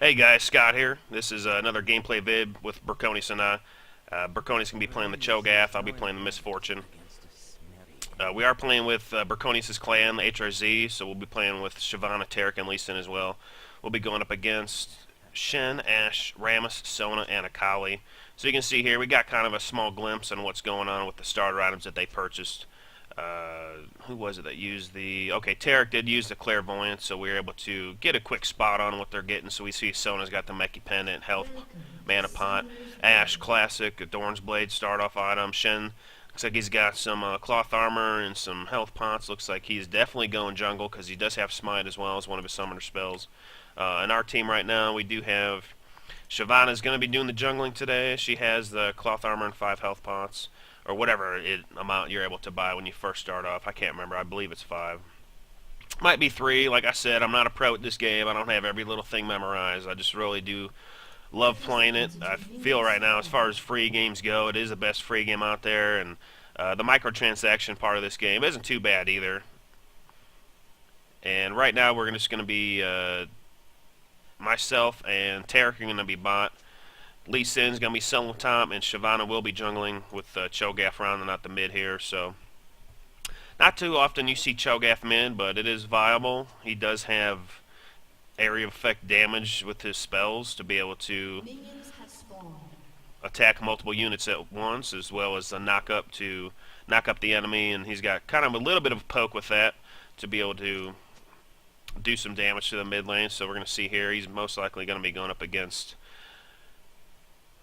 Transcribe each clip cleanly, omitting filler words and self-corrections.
Hey guys, Scott here. This is another gameplay vid with Burkonius and I. Burkonius can be playing the Chogath. I'll be playing the Misfortune. We are playing with Burkonius' clan, the HRZ, so we'll be playing with Shyvana, Tarek, and Lee Sin as well. We'll be going up against Shen, Ashe, Rammus, Sona, and Akali. So you can see here, we got kind of a small glimpse on what's going on with the starter items that they purchased. Who was it that used the... Okay, Tarek did use the Clairvoyance, so we were able to get a quick spot on what they're getting. So we see Sona's got the Meki Pendant, Health, Mana Pot, Ashe, Classic, Adorn's Blade, start-off item. Shen, looks like he's got some Cloth Armor and some Health Pots. Looks like he's definitely going jungle, because he does have Smite as well as one of his summoner spells. In our team right now, we do have... Shyvana's going to be doing the jungling today. She has the Cloth Armor and 5 Health Pots. Or whatever amount you're able to buy when you first start off. I can't remember. I believe it's 5. Might be 3. Like I said, I'm not a pro at this game. I don't have every little thing memorized. I just really do love playing it. I feel right now, as far as free games go, it is the best free game out there. And the microtransaction part of this game isn't too bad either. And right now, we're just going to be... myself and Tarek are going to be bot. Lee Sin's going to be solo top, and Shyvana will be jungling with Chogath rounding out the mid here. So, not too often you see Chogath mid, but it is viable. He does have area effect damage with his spells to be able to attack multiple units at once, as well as a knock up to knock up the enemy. And he's got kind of a little bit of a poke with that to be able to do some damage to the mid lane. So we're going to see here, he's most likely going to be going up against...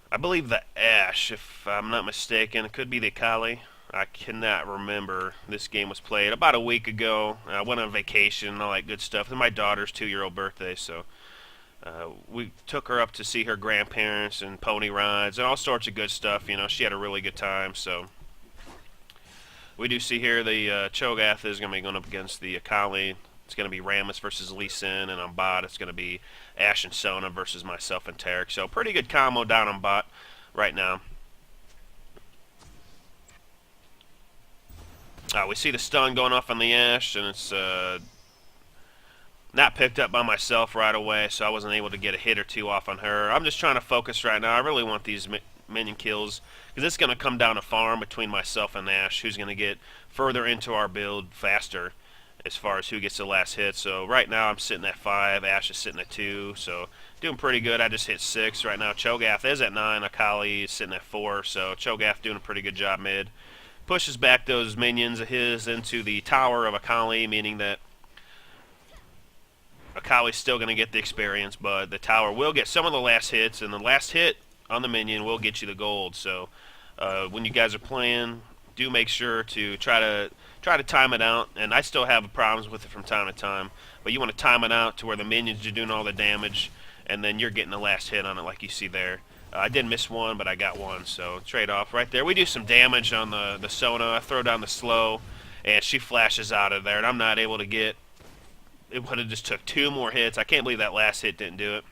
I believe the Ashe, if I'm not mistaken. It could be the Akali. I cannot remember. This game was played about a week ago. I went on vacation and all that good stuff. It's my daughter's 2-year-old birthday, so we took her up to see her grandparents and pony rides and all sorts of good stuff. You know, she had a really good time. So we do see here the Chogath is going to be going up against the Akali. It's going to be Rammus versus Lee Sin, and on bot it's going to be Ashe and Sona versus myself and Tarek. So pretty good combo down on bot right now. We see the stun going off on the Ashe, and it's not picked up by myself right away, so I wasn't able to get a hit or two off on her. I'm just trying to focus right now. I really want these minion kills, because it's going to come down to farm between myself and Ashe, who's going to get further into our build faster as far as who gets the last hit. So right now I'm sitting at 5, Ashe is sitting at 2, so doing pretty good. I just hit 6 right now. Chogath is at 9, Akali is sitting at 4, so Chogath doing a pretty good job mid. Pushes back those minions of his into the tower of Akali, meaning that Akali's still going to get the experience, but the tower will get some of the last hits, and the last hit on the minion will get you the gold. So when you guys are playing, do make sure to try to time it out. And I still have problems with it from time to time, but you want to time it out to where the minions are doing all the damage, and then you're getting the last hit on it, like you see there. I did miss one, but I got one, so trade off right there. We do some damage on the Sona. I throw down the slow, and she flashes out of there, and I'm not able to get... It would have just took 2 more hits. I can't believe that last hit didn't do it.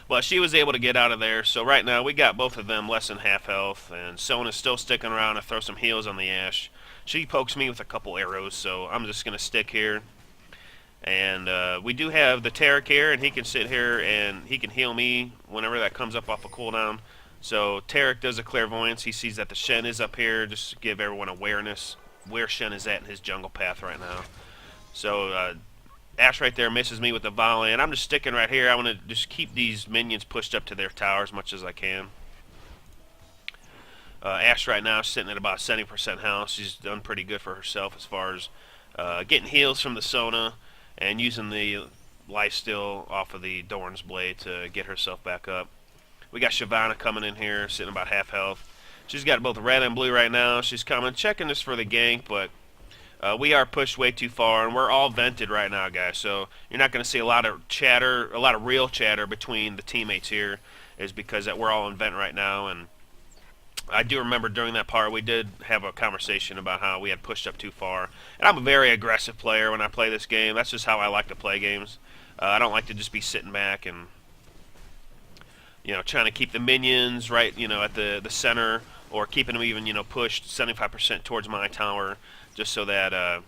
But she was able to get out of there. So right now we got both of them less than half health, and Sona's still sticking around to throw some heals on the Ashe. She pokes me with a couple arrows, so I'm just going to stick here. And we do have the Tarek here, and he can sit here and he can heal me whenever that comes up off a cooldown. So Tarek does a Clairvoyance. He sees that the Shen is up here, just to give everyone awareness where Shen is at in his jungle path right now. So Ashe right there misses me with the volley, and I'm just sticking right here. I want to just keep these minions pushed up to their tower as much as I can. Ashe right now is sitting at about 70% health. She's done pretty good for herself as far as getting heals from the Sona and using the lifesteal off of the Dorn's Blade to get herself back up. We got Shyvana coming in here, sitting about half health. She's got both red and blue right now. She's coming, checking this for the gank, but we are pushed way too far, and we're all vented right now, guys. So you're not going to see a lot of chatter, a lot of real chatter between the teammates here, is because that we're all in vent right now. And I do remember during that part we did have a conversation about how we had pushed up too far. And I'm a very aggressive player when I play this game. That's just how I like to play games. I don't like to just be sitting back and, you know, trying to keep the minions right, you know, at the center, or keeping them even, you know, pushed 75% towards my tower, just so that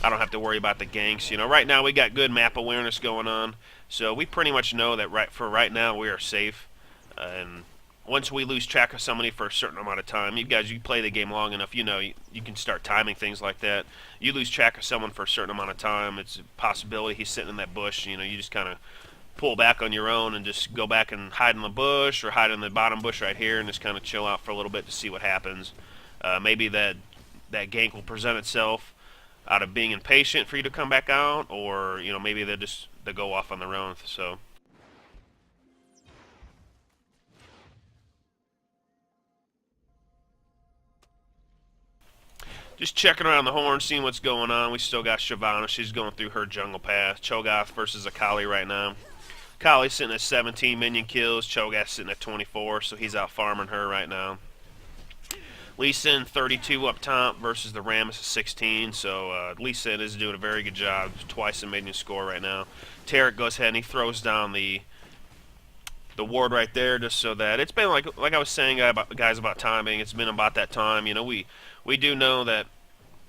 I don't have to worry about the ganks. You know, right now we got good map awareness going on, so we pretty much know that right now we are safe. And once we lose track of somebody for a certain amount of time, you play the game long enough, you know, you can start timing things like that. You lose track of someone for a certain amount of time, it's a possibility he's sitting in that bush. You know, you just kind of pull back on your own and just go back and hide in the bush or hide in the bottom bush right here and just kind of chill out for a little bit to see what happens. Maybe that gank will present itself out of being impatient for you to come back out, or you know, maybe they go off on their own. So just checking around the horn, seeing what's going on. We still got Shyvana. She's going through her jungle path. Chogath versus Akali right now. Akali's sitting at 17 minion kills. Chogath's sitting at 24, so he's out farming her right now. Lee Sin 32 up top versus the Rammus at 16, so Lee Sin is doing a very good job. Twice a minion score right now. Tarek goes ahead and he throws down the ward right there, just so that it's been like I was saying, guys, about timing. It's been about that time. You know, we do know that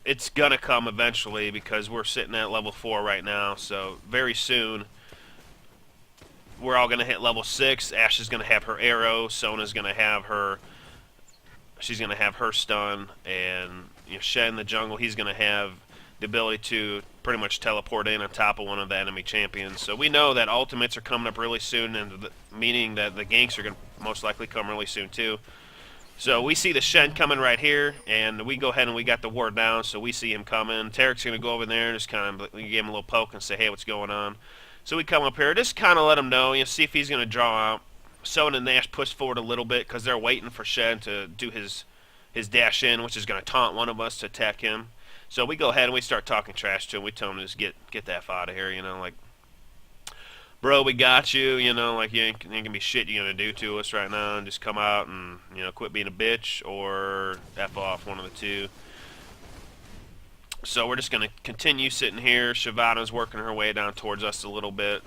it's gonna come eventually because we're sitting at level 4 right now. So very soon we're all gonna hit level 6. Ashe is gonna have her arrow. Sona's gonna have her. She's going to have her stun, and you know, Shen, the jungle, he's going to have the ability to pretty much teleport in on top of one of the enemy champions. So we know that ultimates are coming up really soon, and meaning that the ganks are going to most likely come really soon too. So we see the Shen coming right here, and we go ahead and we got the ward down, so we see him coming. Tarek's going to go over there and just kind of give him a little poke and say, hey, what's going on? So we come up here, just kind of let him know, you know, see if he's going to draw out. Sona and Nash push forward a little bit because they're waiting for Shen to do his dash in, which is going to taunt one of us to attack him. So we go ahead and we start talking trash to him. We tell him to just get the F out of here, you know, like, bro, we got you, you know, like, you ain't gonna be shit you're going to do to us right now, and just come out and, you know, quit being a bitch or F off, one of the two. So we're just going to continue sitting here. Shyvana's working her way down towards us a little bit.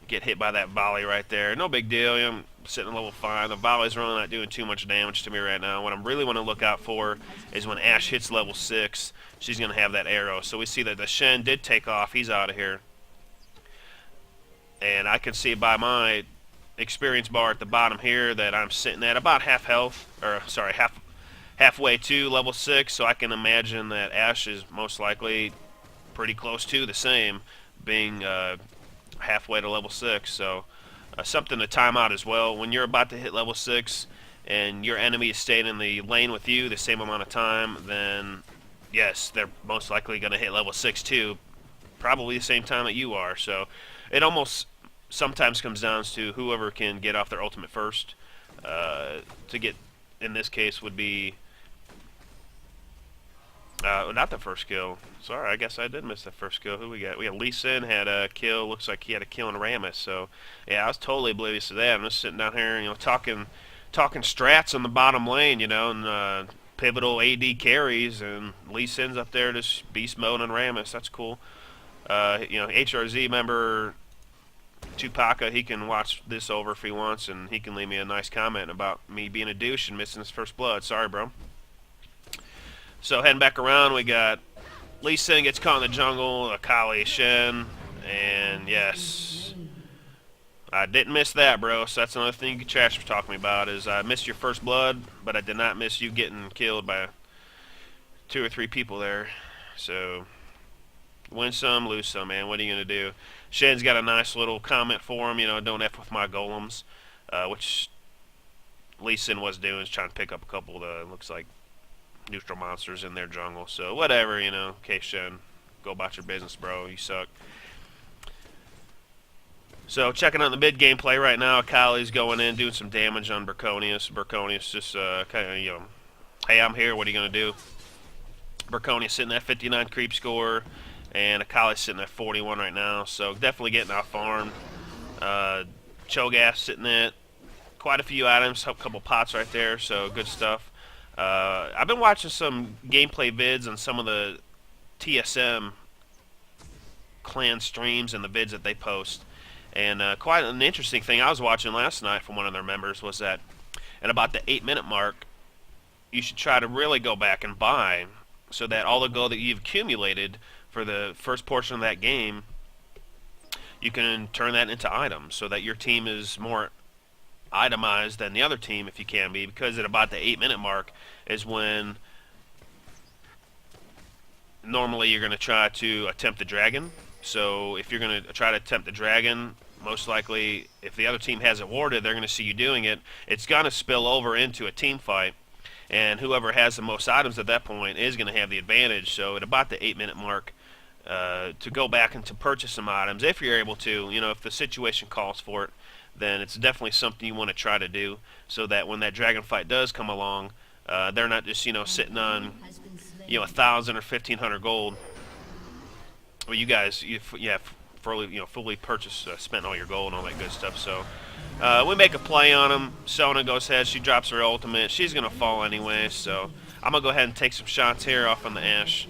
Get hit by that volley right there. No big deal. I'm sitting at level 5. The volley's really not doing too much damage to me right now. What I really want to look out for is when Ashe hits level 6, she's going to have that arrow. So we see that the Shen did take off. He's out of here. And I can see by my experience bar at the bottom here that I'm sitting at about half health, or sorry, halfway to level 6. So I can imagine that Ashe is most likely pretty close to the same, being halfway to level 6, so something to time out as well. When you're about to hit level 6 and your enemy is staying in the lane with you the same amount of time, then yes, they're most likely going to hit level 6 too, probably the same time that you are. So it almost sometimes comes down to whoever can get off their ultimate first. To get, in this case, would be not the first kill. Sorry, I guess I did miss the first kill. Who we got? We got Lee Sin had a kill. Looks like he had a kill in Rammus. So, yeah, I was totally oblivious to that. I'm just sitting down here, you know, talking strats on the bottom lane, you know, and pivotal AD carries, and Lee Sin's up there just beast mode on Rammus. That's cool. You know, HRZ member Chupaka, he can watch this over if he wants, and he can leave me a nice comment about me being a douche and missing his first blood. Sorry, bro. So heading back around, we got Lee Sin gets caught in the jungle, Akali, Shen, and yes, I didn't miss that, bro. So that's another thing you can trash for talking about, is I missed your first blood, but I did not miss you getting killed by 2 or 3 people there. So win some, lose some, man. What are you gonna do? Shen's got a nice little comment for him, you know, don't F with my golems, which Lee Sin was doing, is trying to pick up a couple of the, looks like, neutral monsters in their jungle. So whatever, you know. Okay, Shen, go about your business, bro. You suck. So checking out the mid gameplay right now, Akali's going in doing some damage on Burkonius. Burkonius just kind of, you know, hey, I'm here, what are you gonna do? Burkonius sitting at 59 creep score, and Akali's sitting at 41 right now. So definitely getting out farmed. Chogath sitting at quite a few items, a couple pots right there. So good stuff. I've been watching some gameplay vids on some of the TSM clan streams and the vids that they post, and quite an interesting thing I was watching last night from one of their members was that at about the 8-minute mark, you should try to really go back and buy so that all the gold that you've accumulated for the first portion of that game, you can turn that into items so that your team is more itemized than the other team if you can be, because at about the 8-minute mark is when normally you're going to try to attempt the dragon. So if you're going to try to attempt the dragon, most likely if the other team has it warded, they're going to see you doing it. It's going to spill over into a team fight, and whoever has the most items at that point is going to have the advantage. So at about the 8-minute mark, to go back and to purchase some items, if you're able to, if the situation calls for it, then it's definitely something you want to try to do, so that when that dragon fight does come along, they're not just sitting on 1,000 or 1,500 gold. Well, you guys, fully purchased, spent all your gold and all that good stuff. So we make a play on them. Sona goes ahead. She drops her ultimate. She's gonna fall anyway. So I'm gonna go ahead and take some shots here off on the Ashe,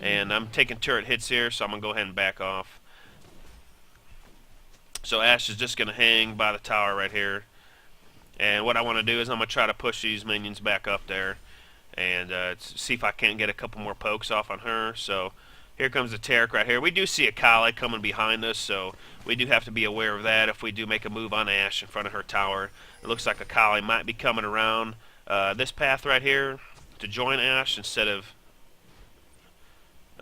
and I'm taking turret hits here. So I'm gonna go ahead and back off. So Ashe is just gonna hang by the tower right here. And what I want to do is I'm gonna try to push these minions back up there, and see if I can't get a couple more pokes off on her. So here comes the Taric right here. We do see a Kali coming behind us, so we do have to be aware of that if we do make a move on Ashe in front of her tower. It looks like a Kali might be coming around this path right here to join Ashe instead of...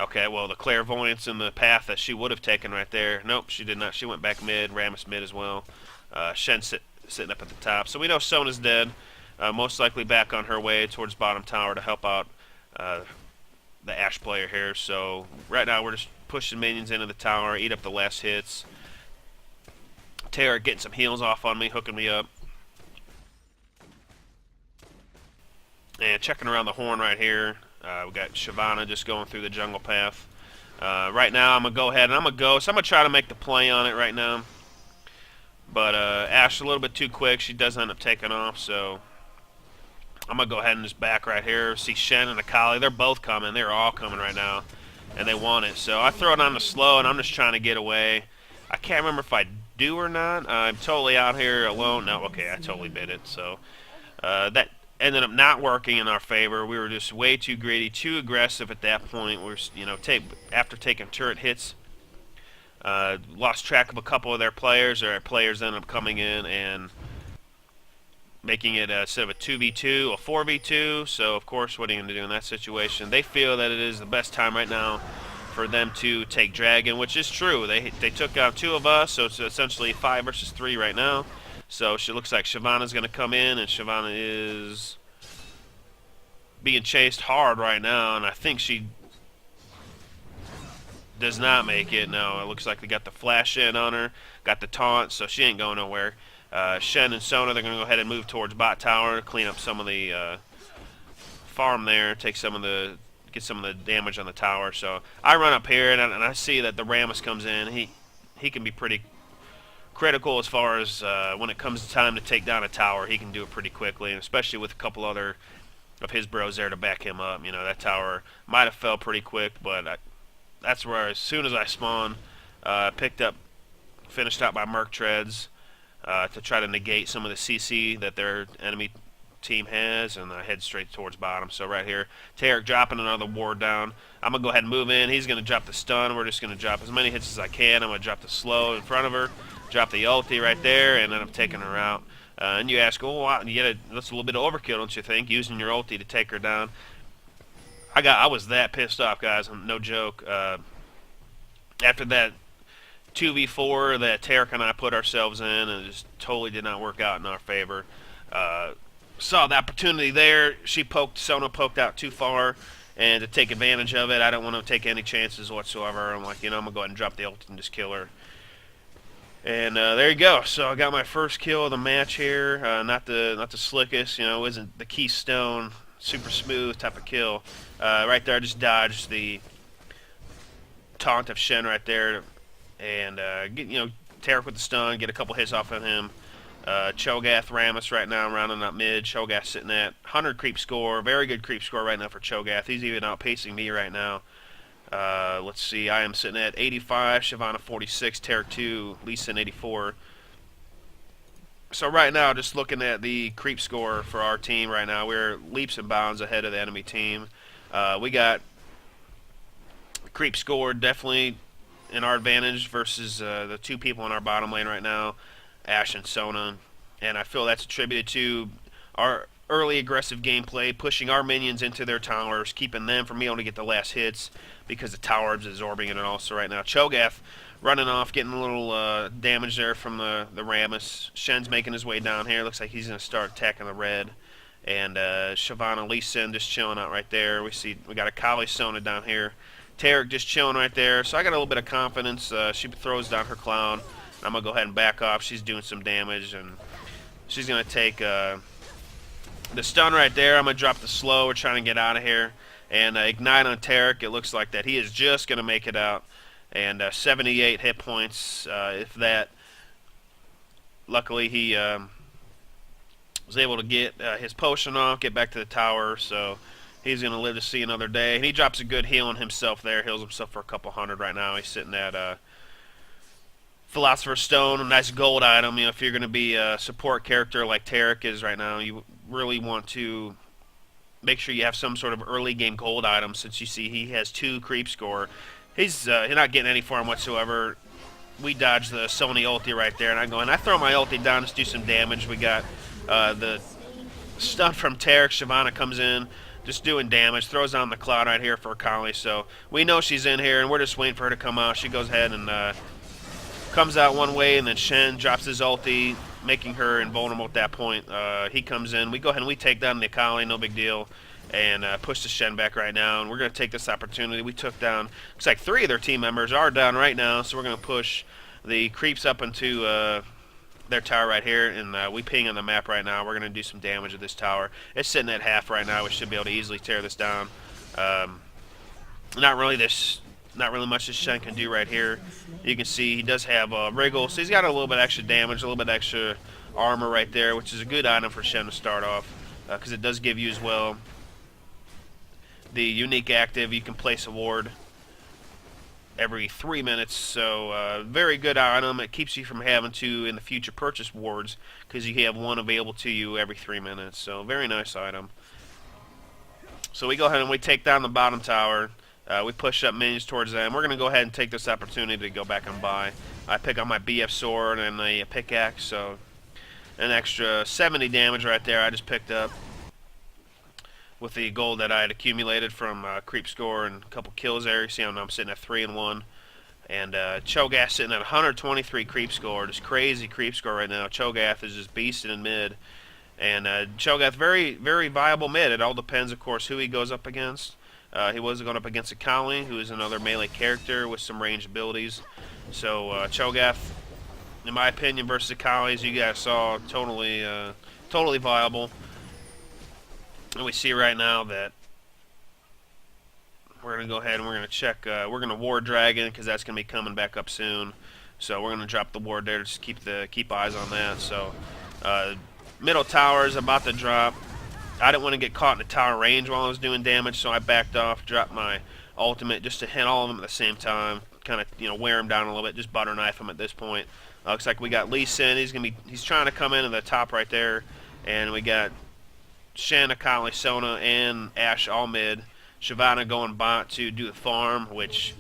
Okay, well, the clairvoyance in the path that she would have taken right there. Nope, she did not. She went back mid, Rammus mid as well. Shen sitting up at the top. So we know Sona's dead. Most likely back on her way towards bottom tower to help out the Ashe player here. So right now we're just pushing minions into the tower, eat up the last hits. Taric getting some heals off on me, hooking me up. And checking around the horn right here. We got Shyvana just going through the jungle path. Right now I'm going to go ahead and I'm going to go. So I'm going to try to make the play on it right now. But Ashe a little bit too quick. She does end up taking off, so I'm going to go ahead and just back right here. See Shen and Akali. They're both coming. They're all coming right now. And they want it. So I throw it on the slow, and I'm just trying to get away. I can't remember if I do or not. I'm totally out here alone. No, okay, I totally bit it. So that ended up not working in our favor. We were just way too greedy, too aggressive at that point. We're, after taking turret hits, lost track of a couple of their players. Their players ended up coming in and making it instead of a 2v2, a 4v2. So of course, what are you going to do in that situation? They feel that it is the best time right now for them to take dragon, which is true. They took out 2 of us, so it's essentially 5 versus 3 right now. So she looks like Shyvana's going to come in, and Shyvana is being chased hard right now, and I think she does not make it. No, it looks like they got the flash in on her, got the taunt, so she ain't going nowhere. Shen and Sona, they're going to go ahead and move towards bot tower, clean up some of the farm there, get some of the damage on the tower. So I run up here, and I see that the Rammus comes in. He can be pretty critical as far as when it comes to time to take down a tower. He can do it pretty quickly, and especially with a couple other of his bros there to back him up. That tower might have fell pretty quick, but that's where as soon as I spawned, finished out my Merc Treads to try to negate some of the CC that their enemy team has, and I head straight towards bottom. So right here, Taric dropping another ward down. I'm going to go ahead and move in. He's going to drop the stun. We're just going to drop as many hits as I can. I'm going to drop the slow in front of her, drop the ulti right there, and then I'm taking her out. And you ask, oh, wow, that's a little bit of overkill, don't you think, using your ulti to take her down? I was that pissed off, guys. No joke. After that 2v4 that Taric and I put ourselves in, and it just totally did not work out in our favor. Saw the opportunity there. Sona poked out too far, and to take advantage of it, I don't want to take any chances whatsoever. I'm like, I'm going to go ahead and drop the ult and just kill her. And there you go. So I got my first kill of the match here. Not the slickest, isn't the keystone, super smooth type of kill. Right there, I just dodged the taunt of Shen right there, and get Taric with the stun, get a couple hits off of him. Chogath, Rammus right now rounding up mid. Chogath sitting at 100 creep score, very good creep score right now for Chogath. He's even outpacing me right now. Let's see, I am sitting at 85, Shyvana 46, Taric 2, Lee Sin 84. So right now, just looking at the creep score for our team right now, we're leaps and bounds ahead of the enemy team. We got Creep score definitely in our advantage versus the two people in our bottom lane right now, Ashe and Sona. And I feel that's attributed to our early aggressive gameplay, pushing our minions into their towers, keeping them from being able to get the last hits because the tower is absorbing it. And also right now, Chogath running off, getting a little damage there from the Rammus. Shen's making his way down here. Looks like he's going to start attacking the red. And Shyvana Lee Sin just chilling out right there. We got a Kali Sona down here. Taric just chilling right there. So I got a little bit of confidence. She throws down her clown. I'm going to go ahead and back off. She's doing some damage, and she's going to take the stun right there. I'm going to drop the slow. We're trying to get out of here. And ignite on Taric. It looks like that he is just going to make it out. And 78 hit points, if that. Luckily, he was able to get his potion off, get back to the tower. So he's going to live to see another day. And he drops a good heal on himself there. Heals himself for a couple hundred right now. He's sitting at Philosopher's Stone, a nice gold item. You know, if you're going to be a support character like Taric is right now, you really want to make sure you have some sort of early game gold item, since you see he has 2 creep score. He's not getting any for him whatsoever. We dodge the Sony ulti right there, and I throw my ulti down to do some damage. We got the stun from Taric. Shyvana comes in, just doing damage, throws down the cloud right here for Kali. So we know she's in here, and we're just waiting for her to come out. She goes ahead and comes out one way, and then Shen drops his ulti, making her invulnerable at that point. He comes in. We go ahead and we take down the Akali, no big deal, and push the Shen back right now. And we're going to take this opportunity. We took down, looks like 3 of their team members are down right now, so we're going to push the creeps up into their tower right here, and we ping on the map right now. We're going to do some damage at this tower. It's sitting at half right now. We should be able to easily tear this down. Not really much this Shen can do right here. You can see he does have wriggle, so he's got a little bit extra damage, a little bit extra armor right there, which is a good item for Shen to start off, because it does give you as well the unique active. You can place a ward every 3 minutes, so very good item. It keeps you from having to in the future purchase wards, because you have one available to you every 3 minutes. So very nice item. So we go ahead and we take down the bottom tower. We push up minions towards them. We're going to go ahead and take this opportunity to go back and buy. I pick up my BF sword and a pickaxe, so an extra 70 damage right there I just picked up with the gold that I had accumulated from creep score and a couple kills there. You see I'm sitting at 3-1. And Chogath sitting at 123 creep score. Just crazy creep score right now. Chogath is just beasting in mid. And Chogath, very, very viable mid. It all depends, of course, who he goes up against. He was going up against Akali, who is another melee character with some ranged abilities. So Chogath, in my opinion, versus Akali, as you guys saw, totally viable. And we see right now that we're going to go ahead and we're going to check. We're going to ward Dragon, because that's going to be coming back up soon. So we're going to drop the ward there to just keep eyes on that. So middle tower is about to drop. I didn't want to get caught in the tower range while I was doing damage, so I backed off, dropped my ultimate just to hit all of them at the same time, kind of wear them down a little bit, just butter knife them at this point. Looks like we got Lee Sin. He's trying to come in at the top right there, and we got Shen, Akali, Sona, and Ashe all mid. Shyvana going bot to do the farm, which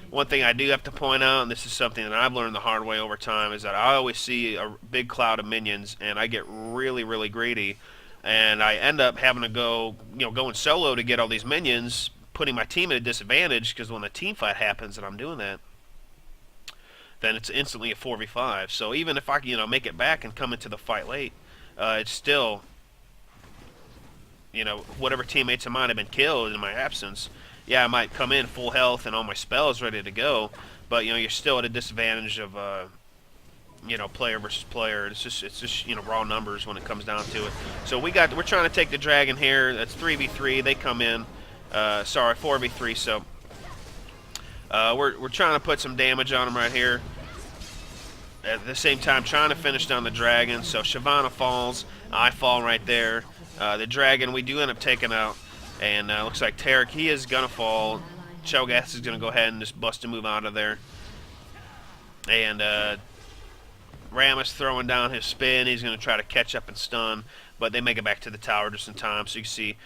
one thing I do have to point out, and this is something that I've learned the hard way over time, is that I always see a big cloud of minions, and I get really, really greedy. And I end up having to go, going solo to get all these minions, putting my team at a disadvantage, because when the team fight happens and I'm doing that, then it's instantly a 4v5. So even if I make it back and come into the fight late, it's still, whatever teammates of mine have been killed in my absence. Yeah, I might come in full health and all my spells ready to go, but you're still at a disadvantage of player versus player. It's just raw numbers when it comes down to it. So we're trying to take the dragon here. That's 3v3. They come in. Sorry, 4v3. So we're trying to put some damage on them right here. At the same time, trying to finish down the dragon. So Shyvana falls. I fall right there. The dragon we do end up taking out, and looks like Taric, he is gonna fall. Chogath is gonna go ahead and just bust a move out of there. And Rammus throwing down his spin. He's going to try to catch up and stun, but they make it back to the tower just in time. So you can see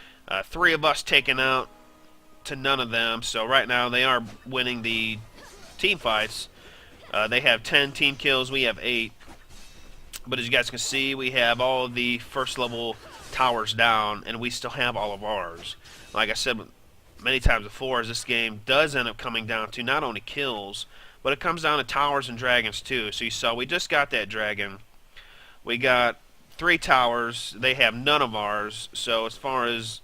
3 of us taken out. to none of them. So right now they are winning the team fights. They have 10 team kills, we have 8. But as you guys can see, we have all of the first level towers down, and we still have all of ours. Like I said many times before, as this game does end up coming down to not only kills, but it comes down to towers and dragons too. So you saw we just got that dragon. We got 3 towers. They have none of ours. So as far as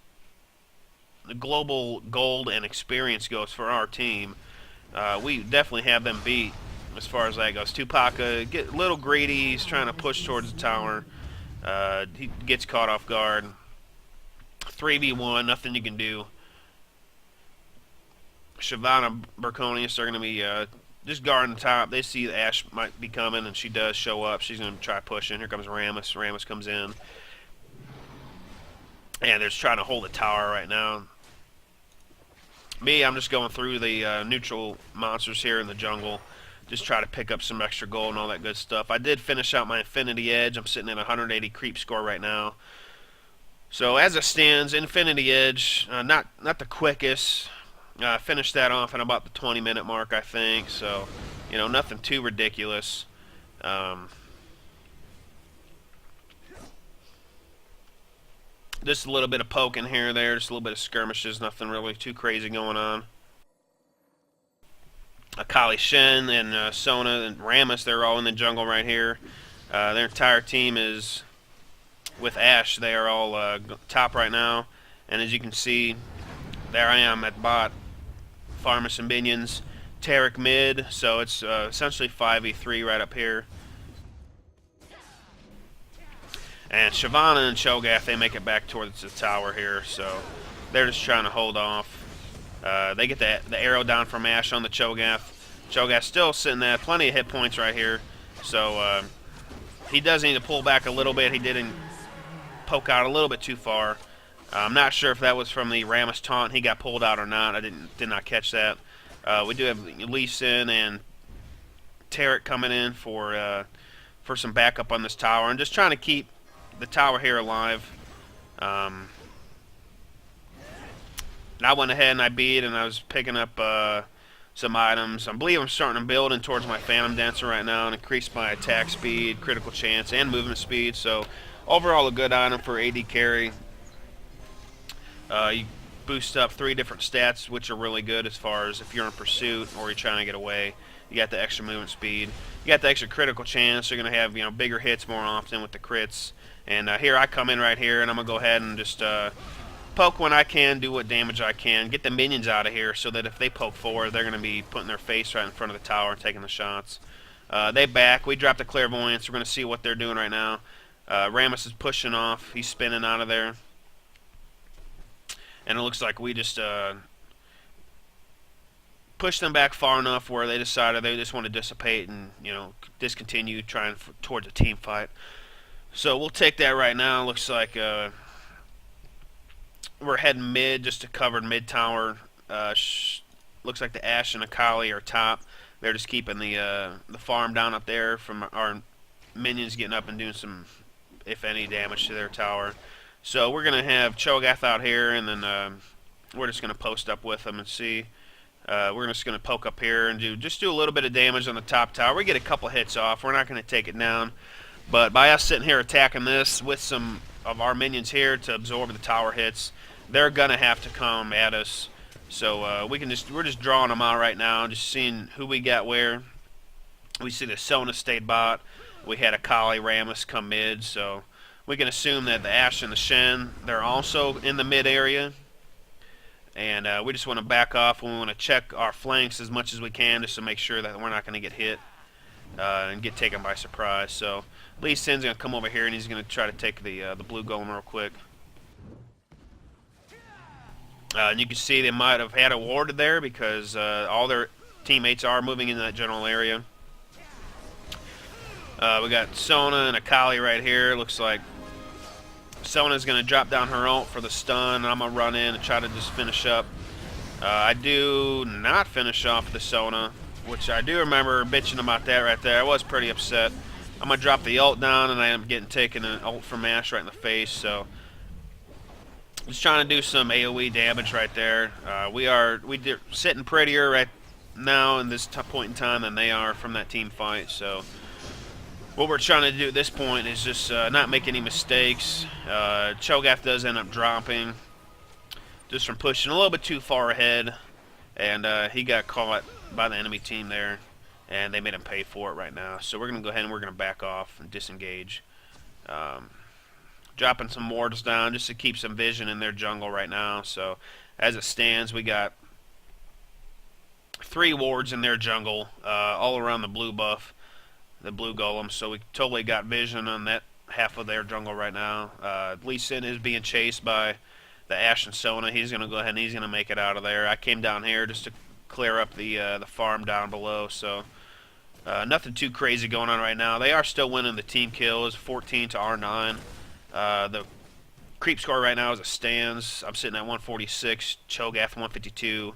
the global gold and experience goes for our team, we definitely have them beat as far as that goes. Tupaka get a little greedy. He's trying to push towards the tower. He gets caught off guard. 3v1, nothing you can do. Shyvana and Burkonius are going to be just guarding the top. They see Ash might be coming, and she does show up. She's going to try pushing. Here comes Rammus. Rammus comes in. And they're just trying to hold the tower right now. Me, I'm just going through the neutral monsters here in the jungle. Just try to pick up some extra gold and all that good stuff. I did finish out my Infinity Edge. I'm sitting at 180 creep score right now. So as it stands, Infinity Edge, not the quickest. I finished that off at about the 20-minute mark, I think. So, you know, nothing too ridiculous. Just a little bit of poking here or there, just a little bit of skirmishes, nothing really too crazy going on. Akali Shen and Sona and Rammus, they're all in the jungle right here. Their entire team is with Ashe. They are all top right now. And as you can see, there I am at bot, farming some minions. Taric mid, so it's essentially 5v3 right up here. And Shyvana and Chogath, they make it back towards the tower here, so they're just trying to hold off. They get the arrow down from Ashe on the Chogath. Chogath's still sitting at plenty of hit points right here, so he does need to pull back a little bit. He didn't poke out a little bit too far. I'm not sure if that was from the Rammus taunt. He got pulled out or not. I did not catch that. We do have Lee Sin and Taric coming in for some backup on this tower, and just trying to keep the tower here alive. And I went ahead and I beat, and I was picking up some items. I believe I'm starting to build in towards my Phantom Dancer right now and increase my attack speed, critical chance, and movement speed. So overall a good item for AD carry. You boost up 3 different stats, which are really good as far as if you're in pursuit or you're trying to get away. You got the extra movement speed. You got the extra critical chance. You're going to have, you know, bigger hits more often with the crits. And here I come in right here, and I'm going to go ahead and just poke when I can, do what damage I can, get the minions out of here so that if they poke forward, they're going to be putting their face right in front of the tower and taking the shots. They back. We dropped the clairvoyance. We're going to see what they're doing right now. Rammus is pushing off. He's spinning out of there. And it looks like we just pushed them back far enough where they decided they just want to dissipate and, you know, discontinue trying towards a team fight. So we'll take that right now. Looks like we're heading mid, just a covered mid tower. Looks like the Ashe and Akali are top. They're just keeping the farm down up there from our minions getting up and doing some, if any, damage to their tower. So we're going to have Chogath out here, and then we're just going to post up with them and see. We're just going to poke up here and do a little bit of damage on the top tower. We get a couple hits off. We're not going to take it down. But by us sitting here attacking this with some of our minions here to absorb the tower hits, they're going to have to come at us. So we're just drawing them out right now, just seeing who we got where. We see the Sona stayed bot. We had Akali Rammus come mid, so we can assume that the Ashe and the Shen, they're also in the mid area. And we just want to back off. We want to check our flanks as much as we can just to make sure that we're not going to get hit and get taken by surprise. So Lee Sin's going to come over here, and he's going to try to take the blue golem real quick. And you can see they might have had a warded there because all their teammates are moving into that general area. We got Sona and Akali right here. Looks like Sona's going to drop down her ult for the stun, and I'm going to run in and try to just finish up. I do not finish off the Sona, which I do remember bitching about that right there. I was pretty upset. I'm going to drop the ult down, and I am getting taken an ult from Ashe right in the face. So Just trying to do some AoE damage right there. We're sitting prettier right now in this point in time than they are from that team fight. So what we're trying to do at this point is just not make any mistakes. Chogath does end up dropping just from pushing a little bit too far ahead, and he got caught by the enemy team there, and they made him pay for it right now. So we're going to go ahead and we're going to back off and disengage. Dropping some wards down just to keep some vision in their jungle right now. So as it stands, we got 3 wards in their jungle all around the blue buff, the blue golem. So we totally got vision on that half of their jungle right now. Lee Sin is being chased by the Ashe and Sona. He's going to go ahead and he's going to make it out of there. I came down here just to clear up the farm down below. So nothing too crazy going on right now. They are still winning the team kills, 14 to R9. The creep score right now as it stands, I'm sitting at 146, Chogath 152,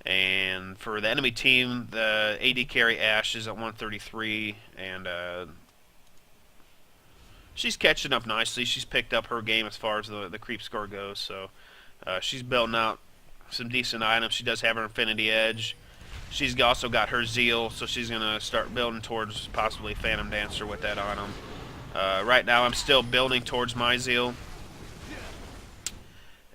and for the enemy team, the AD carry Ashe is at 133, and she's catching up nicely. She's picked up her game as far as the creep score goes, so she's building out some decent items. She does have her Infinity Edge. She's also got her Zeal, so she's going to start building towards possibly Phantom Dancer with that item. Right now I'm still building towards my Zeal.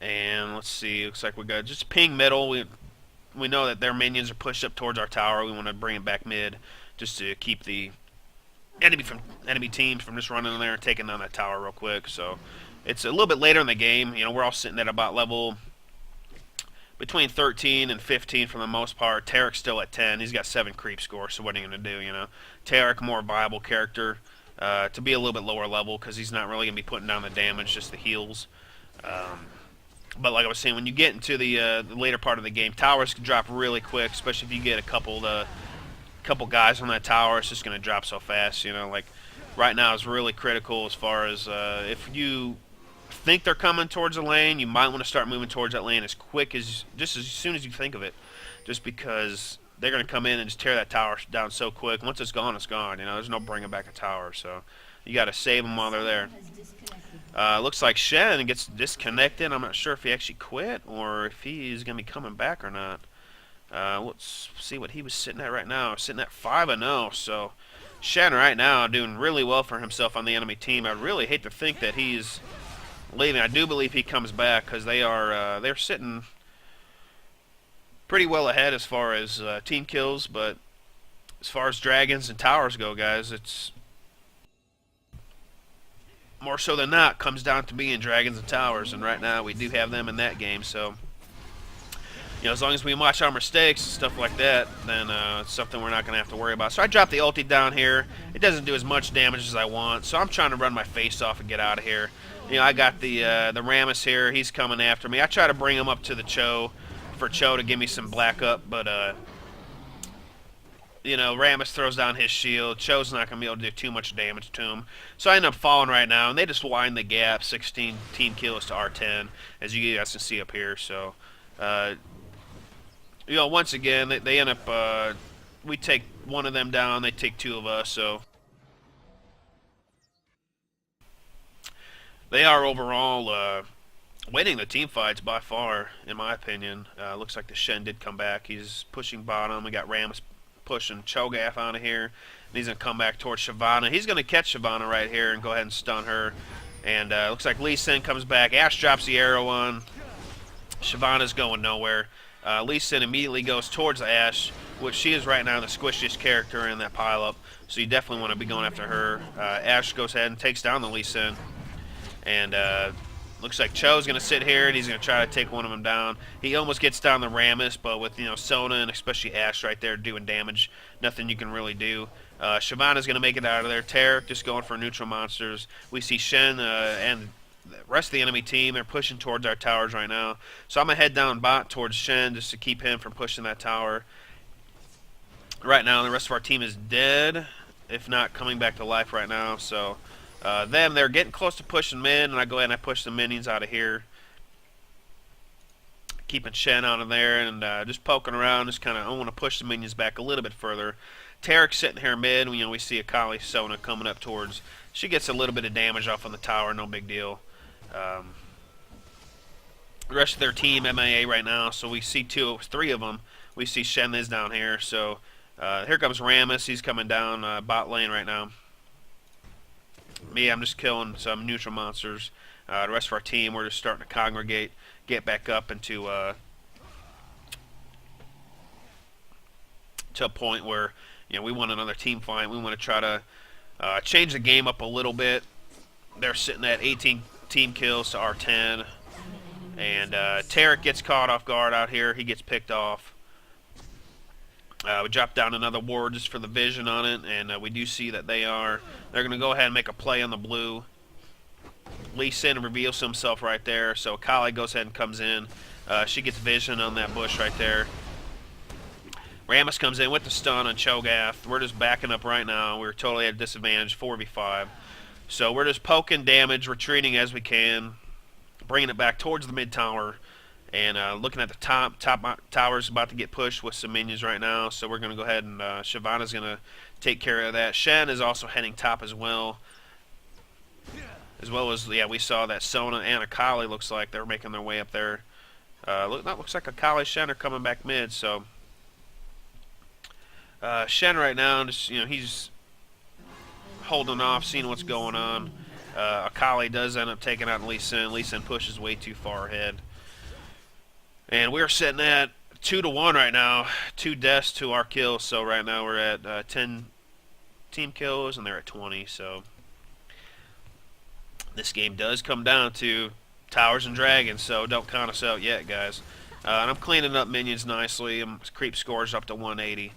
And let's see, looks like we got just ping middle. We know that their minions are pushed up towards our tower. We want to bring it back mid just to keep the enemy teams from just running in there and taking down that tower real quick. So it's a little bit later in the game. You know, we're all sitting at about level between 13 and 15 for the most part. Tarek's still at 10. He's got 7 creep score, so what are you going to do, you know? Tarek, more viable character to be a little bit lower level because he's not really going to be putting down the damage, just the heals. But like I was saying, when you get into the later part of the game, towers can drop really quick, especially if you get a couple guys on that tower. It's just going to drop so fast, you know. Like right now is really critical as far as if you think they're coming towards the lane, you might want to start moving towards that lane as quick as just as soon as you think of it, just because they're going to come in and just tear that tower down so quick. Once it's gone, it's gone. You know, there's no bringing back a tower, so you got to save them while they're there. Looks like Shen gets disconnected. I'm not sure if he actually quit or if he's going to be coming back or not. Let's see what he was sitting at right now. Sitting at 5-0. So Shen right now doing really well for himself on the enemy team. I really hate to think that he's leaving. I do believe he comes back because they're sitting pretty well ahead as far as team kills, but as far as dragons and towers go, guys, it's more so than not comes down to being dragons and towers, and right now we do have them in that game. So you know, as long as we watch our mistakes and stuff like that, then it's something we're not going to have to worry about. So I dropped the ulti down here. It doesn't do as much damage as I want, so I'm trying to run my face off and get out of here. You know, I got the Rammus here. He's coming after me. I try to bring him up to the Cho for Cho to give me some black up, but you know, Rammus throws down his shield. Cho's not going to be able to do too much damage to him. So I end up falling right now, and they just wind the gap, 16 team kills to R10, as you guys can see up here. So, you know, once again, they end up, we take one of them down, they take 2 of us, so they are overall winning the team fights by far, in my opinion. Looks like the Shen did come back. He's pushing bottom. We got Rammus pushing Chogath out of here. And he's going to come back towards Shyvana. He's going to catch Shyvana right here and go ahead and stun her. And looks like Lee Sin comes back. Ashe drops the arrow on. Shyvana's going nowhere. Lee Sin immediately goes towards Ashe, which she is right now the squishiest character in that pileup. So you definitely want to be going after her. Ashe goes ahead and takes down the Lee Sin. And looks like Cho's going to sit here, and he's going to try to take one of them down. He almost gets down the Rammus, but with, you know, Sona and especially Ashe right there doing damage, nothing you can really do. Shyvana's going to make it out of there. Tarek just going for neutral monsters. We see Shen and the rest of the enemy team, they're pushing towards our towers right now. So I'm going to head down bot towards Shen just to keep him from pushing that tower. Right now, the rest of our team is dead, if not coming back to life right now. So they're getting close to pushing mid, and I go ahead and I push the minions out of here. Keeping Shen out of there and just poking around, just kind of, I want to push the minions back a little bit further. Tarek's sitting here mid, you know, we see Akali Sona coming up towards. She gets a little bit of damage off on the tower, no big deal. The rest of their team MIA right now, so we see three of them. We see Shen is down here, so here comes Rammus. He's coming down bot lane right now. Me, I'm just killing some neutral monsters. The rest of our team, we're just starting to congregate, get back up into to a point where we want another team fight. We want to try to change the game up a little bit. They're sitting at 18 team kills to our 10, and Tarek gets caught off guard out here. He gets picked off. We drop down another ward just for the vision on it, and we do see that they're going to go ahead and make a play on the blue. Lee Sin reveals himself right there, so Kali goes ahead and comes in. She gets vision on that bush right there. Rammus comes in with the stun on Chogath. We're just backing up right now. We're totally at a disadvantage, 4v5. So we're just poking damage, retreating as we can, bringing it back towards the mid tower, and looking at the top tower's about to get pushed with some minions right now. So we're going to go ahead and Shyvana's going to take care of that. Shen is also heading top as well. As well as, we saw that Sona and Akali looks like they're making their way up there. That looks like Akali Shen are coming back mid, so Shen right now, just he's holding off, seeing what's going on. Akali does end up taking out Lee Sin. Lee Sin pushes way too far ahead, and we're sitting at 2-1 right now, 2 deaths to our kills. So right now we're at 10 team kills, and they're at 20. So this game does come down to towers and dragons. So don't count us out yet, guys. And I'm cleaning up minions nicely. Creep scores up to 180.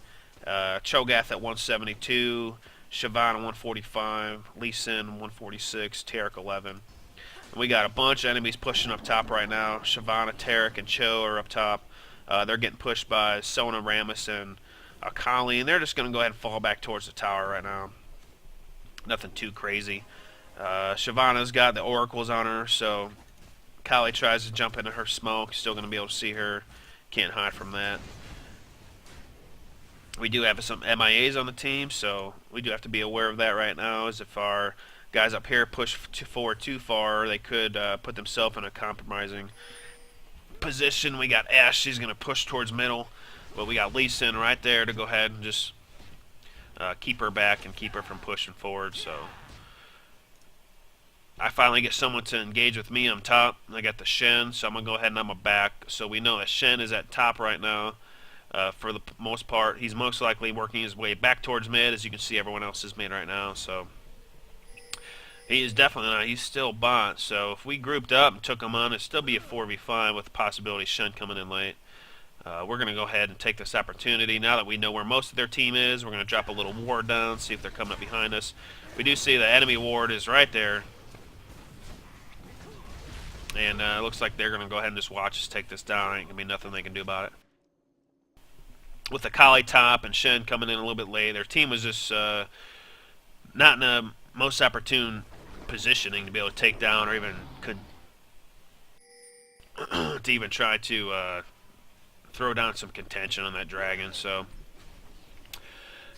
Chogath at 172, Shyvana 145, Lee Sin 146, Tarek 11. And we got a bunch of enemies pushing up top right now. Shyvana, Tarek, and Cho are up top. They're getting pushed by Sona, Rammus, and Akali, and they're just going to go ahead and fall back towards the tower right now. Nothing too crazy. Shyvana's got the oracles on her, so Akali tries to jump into her smoke. Still going to be able to see her. Can't hide from that. We do have some MIAs on the team, so we do have to be aware of that right now, as if our guys up here push forward too far, they could put themselves in a compromising position. We got Ash, she's going to push towards middle, but we got Lee Sin right there to go ahead and just keep her back and keep her from pushing forward. So I finally get someone to engage with me on top. I got the Shen, so I'm going to go ahead and I'm a back. So we know that Shen is at top right now. For the most part, he's most likely working his way back towards mid, as you can see everyone else is mid right now. So he is definitely not. He's still bot. So if we grouped up and took him on, it'd still be a 4v5 with the possibility of Shen coming in late. We're going to go ahead and take this opportunity. Now that we know where most of their team is, we're going to drop a little ward down, see if they're coming up behind us. We do see the enemy ward is right there. And it looks like they're going to go ahead and just watch us take this down. Ain't going to be nothing they can do about it. With the Kali top and Shen coming in a little bit late, their team was just not in the most opportune positioning to be able to take down, or even could to even try to throw down some contention on that dragon. So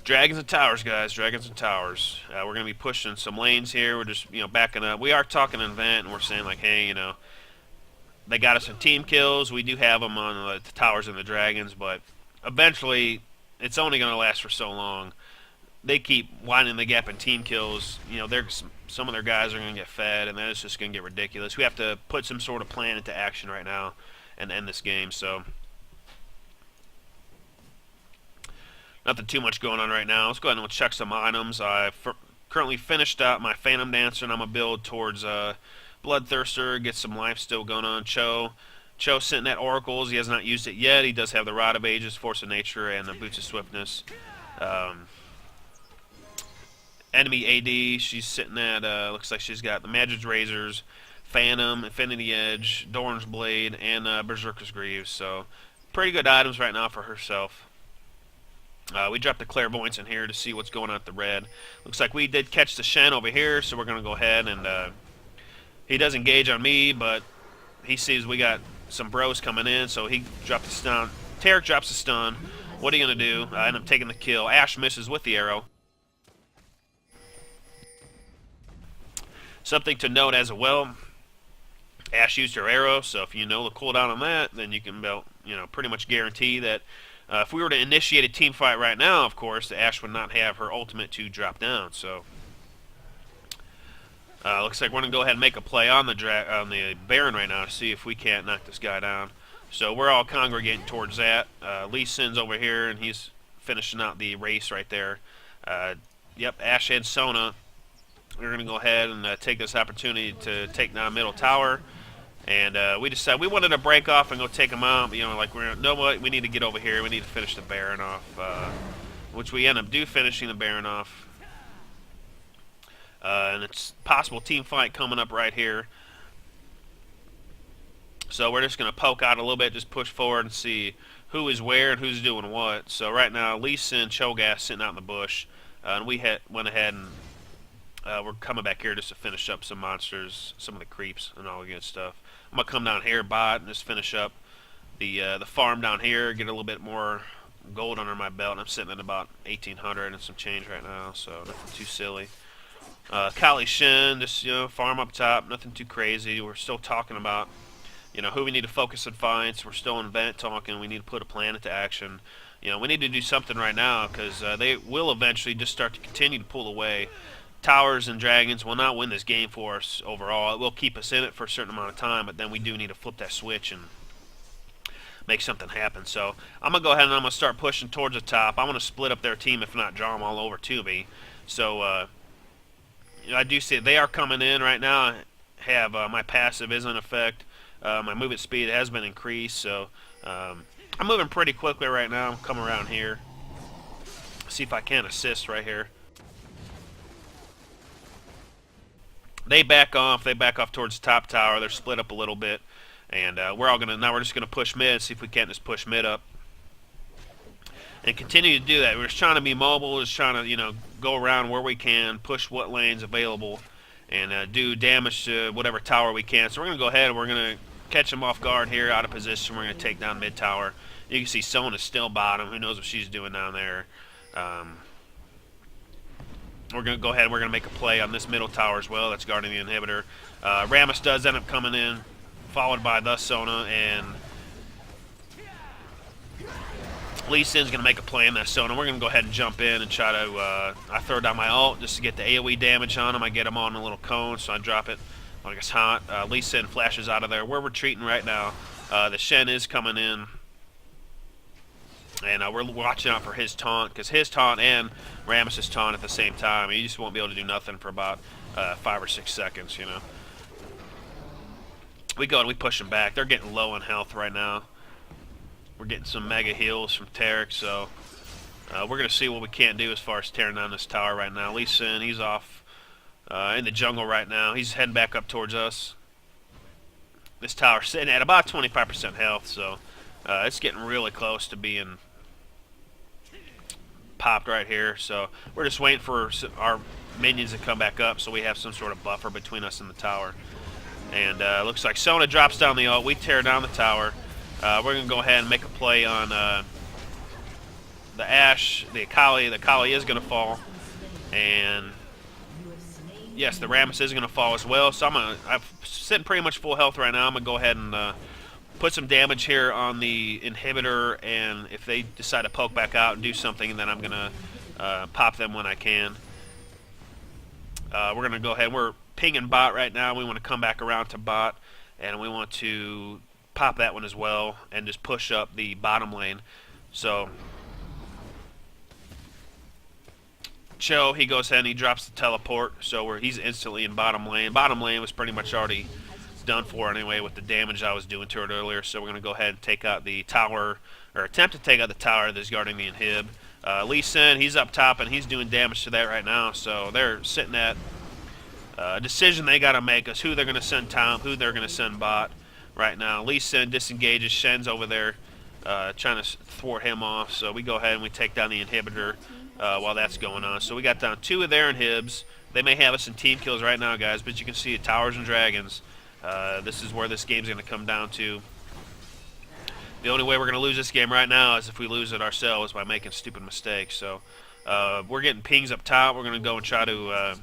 dragons and towers, guys. Dragons and towers. We're going to be pushing some lanes here. We're just backing up. We are talking an event, and we're saying like, hey, they got us some team kills. We do have them on the towers and the dragons, but eventually, it's only going to last for so long. They keep widening the gap in team kills. Some of their guys are going to get fed, and then it's just going to get ridiculous. We have to put some sort of plan into action right now and end this game. So, nothing too much going on right now. Let's go ahead and check some items. I've currently finished out my Phantom Dancer, and I'm going to build towards Bloodthirster, get some life still going on. Cho's sitting at Oracles. He has not used it yet. He does have the Rod of Ages, Force of Nature, and the Boots of Swiftness. Enemy AD, she's sitting at, looks like she's got the Magic's Razors, Phantom, Infinity Edge, Dorn's Blade, and Berserker's Greaves. So, pretty good items right now for herself. We dropped the Clairvoyance in here to see what's going on at the red. Looks like we did catch the Shen over here, so we're going to go ahead and he does engage on me, but he sees we got some bros coming in, so he dropped the stun. Tarek drops the stun. What are you going to do? I end up taking the kill. Ash misses with the arrow. Something to note as well, Ashe used her arrow, so if you know the cooldown on that, then you can about, pretty much guarantee that if we were to initiate a team fight right now, of course, the Ashe would not have her ultimate to drop down. So looks like we're gonna go ahead and make a play on the Baron right now to see if we can't knock this guy down. So we're all congregating towards that. Lee Sin's over here, and he's finishing out the race right there. Yep, Ashe and Sona. We're going to go ahead and take this opportunity to take down middle tower. And we decided we wanted to break off and go take them out. But, like, know what? We need to get over here. We need to finish the Baron off, which we end up finishing the Baron off. And it's possible team fight coming up right here. So we're just going to poke out a little bit, just push forward and see who is where and who's doing what. So right now, Lee Sin, Chogath sitting out in the bush. And we went ahead and we're coming back here just to finish up some monsters, some of the creeps and all the good stuff. I'm going to come down here, bot, and just finish up the farm down here, get a little bit more gold under my belt. I'm sitting at about 1,800 and some change right now, so nothing too silly. Kali Shin, just, farm up top, nothing too crazy. We're still talking about, who we need to focus on fights. We're still in vent talking. We need to put a plan into action. We need to do something right now because they will eventually just start to continue to pull away. Towers and dragons will not win this game for us overall. It will keep us in it for a certain amount of time, but then we do need to flip that switch and make something happen. So I'm going to go ahead and I'm going to start pushing towards the top. I want to split up their team, if not draw them all over to me. So I do see they are coming in right now. I have my passive is in effect. My movement speed has been increased, so I'm moving pretty quickly right now. I'm coming around here. See if I can assist right here. They back off. They back off towards the top tower. They're split up a little bit, and we're just gonna push mid. See if we can't just push mid up and continue to do that. We're just trying to be mobile. Just trying to go around where we can, push what lanes available, and do damage to whatever tower we can. So we're gonna go ahead and we're gonna catch them off guard here, out of position. We're gonna take down mid tower. You can see Sona's still bottom. Who knows what she's doing down there? We're going to go ahead and we're going to make a play on this middle tower as well. That's guarding the inhibitor. Rammus does end up coming in, followed by the Sona, and Lee Sin's going to make a play in that Sona. We're going to go ahead and jump in and try to, I throw down my ult just to get the AoE damage on him. I get him on a little cone, so I drop it like it's hot. Lee Sin flashes out of there. We're retreating right now. The Shen is coming in. And we're watching out for his taunt, because his taunt and Rammus' taunt at the same time. You just won't be able to do nothing for about 5 or 6 seconds, We go and we push them back. They're getting low on health right now. We're getting some mega heals from Tarek, so we're going to see what we can do as far as tearing down this tower right now. Lee Sin, he's off in the jungle right now. He's heading back up towards us. This tower's sitting at about 25% health, so it's getting really close to being popped right here. So we're just waiting for our minions to come back up so we have some sort of buffer between us and the tower. And looks like Sona drops down the ult. We tear down the tower. We're going to go ahead and make a play on the Ashe, the Akali. The Akali is going to fall. And yes, the Rammus is going to fall as well. So I'm sitting pretty much full health right now. I'm going to go ahead and put some damage here on the inhibitor, and if they decide to poke back out and do something, then I'm going to pop them when I can. We're going to go ahead. We're pinging bot right now. We want to come back around to bot, and we want to pop that one as well and just push up the bottom lane. So Cho, he goes ahead and he drops the teleport, so he's instantly in bottom lane. Bottom lane was pretty much already done for anyway with the damage I was doing to it earlier, so we're going to go ahead and take out the tower, or attempt to take out the tower that's guarding the inhib. Lee Sin, he's up top and he's doing damage to that right now, so they're sitting at a decision they got to make is who they're going to send top, who they're going to send bot right now. Lee Sin disengages, Shen's over there trying to thwart him off, so we go ahead and we take down the inhibitor while that's going on. So we got down 2 of their inhibs. They may have us in team kills right now, guys, but you can see towers and dragons. This is where this game's going to come down to. The only way we're going to lose this game right now is if we lose it ourselves by making stupid mistakes. So we're getting pings up top. We're going to go and try to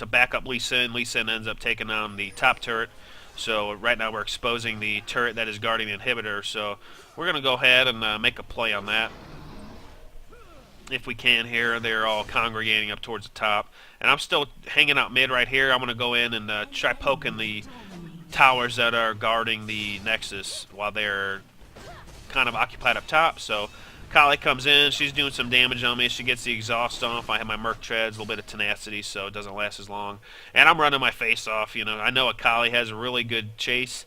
back up Lee Sin. Lee Sin ends up taking on the top turret. So right now we're exposing the turret that is guarding the inhibitor. So we're going to go ahead and make a play on that. If we can here, they're all congregating up towards the top. And I'm still hanging out mid right here. I'm going to go in and try poking the towers that are guarding the Nexus while they're kind of occupied up top. So Kali comes in, she's doing some damage on me, she gets the exhaust off, I have my Merc Treads, a little bit of tenacity, so it doesn't last as long. And I'm running my face off, you know, I know Kali has a really good chase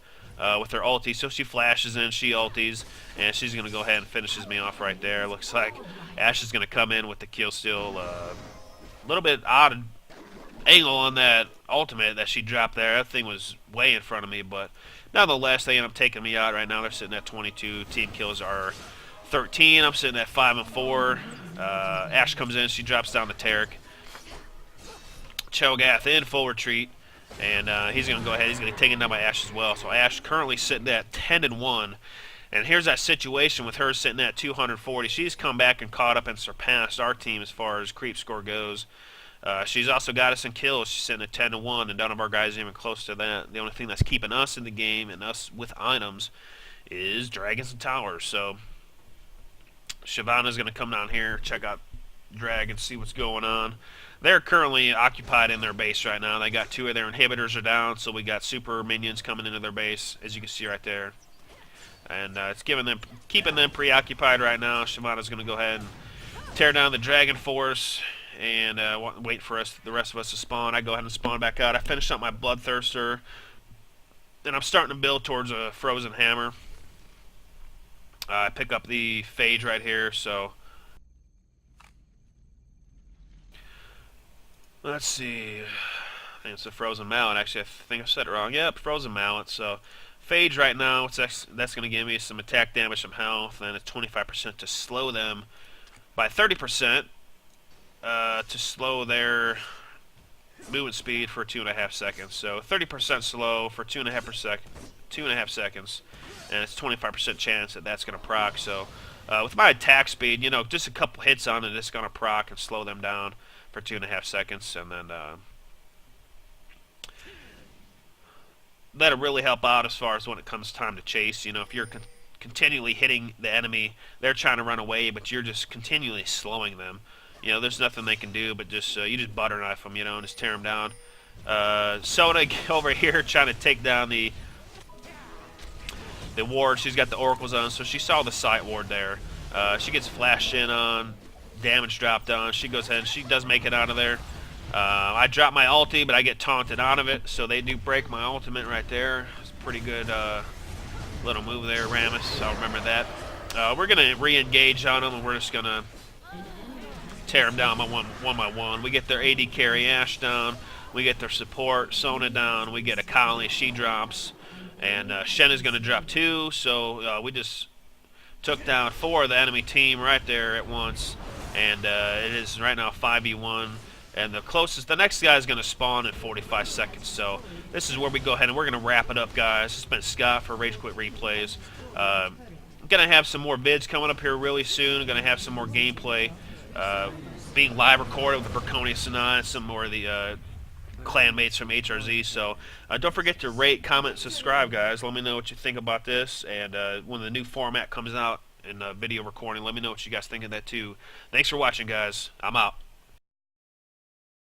with her ulti, so she flashes in, she ultis, and she's going to go ahead and finishes me off right there. Looks like Ashe is going to come in with the kill steal. A little bit odd angle on that ultimate that she dropped there. That thing was way in front of me, but nonetheless, they end up taking me out right now. They're sitting at 22. Team kills are 13. I'm sitting at 5 and 4. Ashe comes in. She drops down the Taric. Chogath in full retreat, and he's going to go ahead. He's going to take it down by Ashe as well. So Ashe currently sitting at 10 and 1. And here's that situation with her sitting at 240. She's come back and caught up and surpassed our team as far as creep score goes. She's also got us in kills. She's sitting at 10 to 1, and none of our guys are even close to that. The only thing that's keeping us in the game and us with items is dragons and towers. So Shyvana's going to come down here, check out dragons, see what's going on. They're currently occupied in their base right now. They got 2 of their inhibitors are down, so we got super minions coming into their base, as you can see right there. And it's keeping them preoccupied right now. Shyvana's going to go ahead and tear down the dragon force and wait for the rest of us to spawn. I go ahead and spawn back out. I finish up my Bloodthirster, and I'm starting to build towards a Frozen Hammer. I pick up the Phage right here, so let's see. I think it's a Frozen Mallet. Actually, I think I said it wrong. Yep, Frozen Mallet. So Phage right now, that's going to give me some attack damage, some health, and it's 25% to slow them by 30%. To slow their movement speed for 2.5 seconds. So 30% slow for 2.5 seconds, and it's 25% chance that that's going to proc. So with my attack speed, you know, just a couple hits on it, it's going to proc and slow them down for 2.5 seconds, and then that'll really help out as far as when it comes time to chase. You know, if you're continually hitting the enemy, they're trying to run away, but you're just continually slowing them. You know, there's nothing they can do but just you just butter knife them, you know, and just tear them down. Soda over here trying to take down the ward. She's got the oracles on, so she saw the sight ward there. She gets flashed in on, damage dropped on. She goes ahead and she does make it out of there. I drop my ulti, but I get taunted out of it, so they do break my ultimate right there. It's a pretty good little move there, Rammus. I'll remember that. We're going to re-engage on them, and we're just going to tear them down by one by one. We get their AD carry Ashe down. We get their support Sona down. We get a Kali, she drops. And Shen is going to drop 2. So we just took down 4 of the enemy team right there at once. And it is right now 5v1. And the next guy is going to spawn in 45 seconds. So this is where we go ahead and we're going to wrap it up, guys. This has been Scott for RageQuitReplays. I'm going to have some more vids coming up here really soon. I'm going to have some more gameplay being live recorded with the Burkonius and I, and some more of the clanmates from HRZ. So don't forget to rate, comment, subscribe, guys. Let me know what you think about this, and when the new format comes out in video recording, let me know what you guys think of that too. Thanks for watching, guys. I'm out.